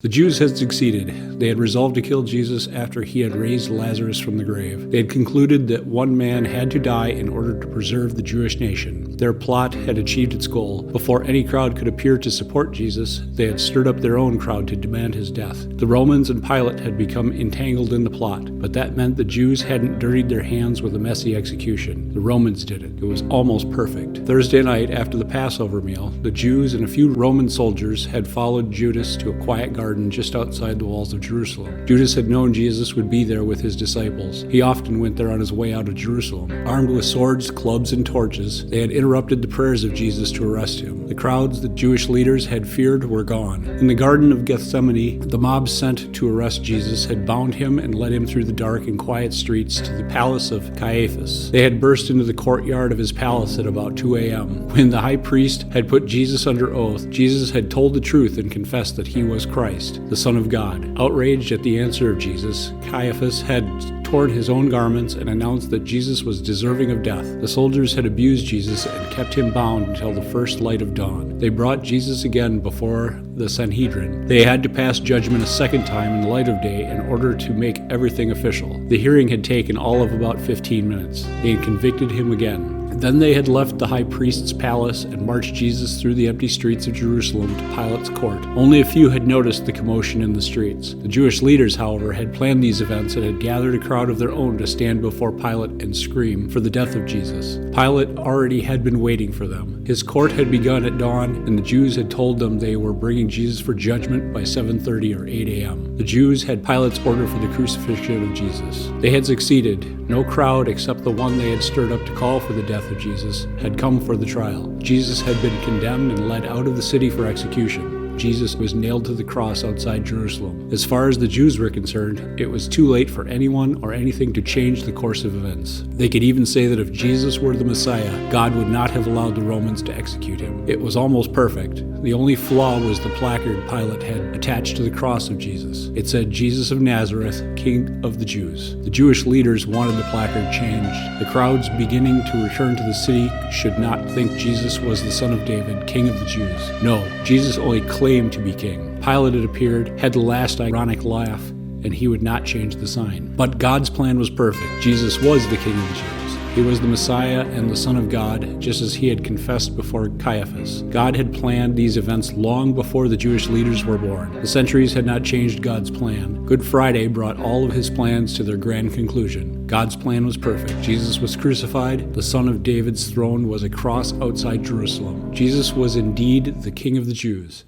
The Jews had succeeded. They had resolved to kill Jesus after he had raised Lazarus from the grave. They had concluded that one man had to die in order to preserve the Jewish nation. Their plot had achieved its goal. Before any crowd could appear to support Jesus, they had stirred up their own crowd to demand his death. The Romans and Pilate had become entangled in the plot, but that meant the Jews hadn't dirtied their hands with a messy execution. The Romans did it. It was almost perfect. Thursday night, after the Passover meal, the Jews and a few Roman soldiers had followed Judas to a quiet garden just outside the walls of Jerusalem. Judas had known Jesus would be there with his disciples. He often went there on his way out of Jerusalem. Armed with swords, clubs, and torches, they had interrupted the prayers of Jesus to arrest him. The crowds the Jewish leaders had feared were gone. In the Garden of Gethsemane, the mob sent to arrest Jesus had bound him and led him through the dark and quiet streets to the palace of Caiaphas. They had burst into the courtyard of his palace at about 2 a.m. When the high priest had put Jesus under oath, Jesus had told the truth and confessed that he was Christ, the Son of God. Outraged at the answer of Jesus, Caiaphas had torn his own garments and announced that Jesus was deserving of death. The soldiers had abused Jesus and kept him bound until the first light of dawn. They brought Jesus again before the Sanhedrin. They had to pass judgment a second time in the light of day in order to make everything official. The hearing had taken all of about 15 minutes. They had convicted him again. Then they had left the high priest's palace and marched Jesus through the empty streets of Jerusalem to Pilate's court. Only a few had noticed the commotion in the streets. The Jewish leaders, however, had planned these events and had gathered a crowd of their own to stand before Pilate and scream for the death of Jesus. Pilate already had been waiting for them. His court had begun at dawn, and the Jews had told them they were bringing Jesus for judgment by 7:30 or 8 a.m. The Jews had Pilate's order for the crucifixion of Jesus. They had succeeded. No crowd except the one they had stirred up to call for the death of Jesus had come for the trial. Jesus had been condemned and led out of the city for execution. Jesus was nailed to the cross outside Jerusalem. As far as the Jews were concerned, it was too late for anyone or anything to change the course of events. They could even say that if Jesus were the Messiah, God would not have allowed the Romans to execute him. It was almost perfect. The only flaw was the placard Pilate had attached to the cross of Jesus. It said, "Jesus of Nazareth, King of the Jews." The Jewish leaders wanted the placard changed. The crowds beginning to return to the city should not think Jesus was the Son of David, King of the Jews. No, Jesus only claimed to be king. Pilate, it appeared, had the last ironic laugh, and he would not change the sign. But God's plan was perfect. Jesus was the King of the Jews. He was the Messiah and the Son of God, just as he had confessed before Caiaphas. God had planned these events long before the Jewish leaders were born. The centuries had not changed God's plan. Good Friday brought all of his plans to their grand conclusion. God's plan was perfect. Jesus was crucified. The Son of David's throne was a cross outside Jerusalem. Jesus was indeed the King of the Jews.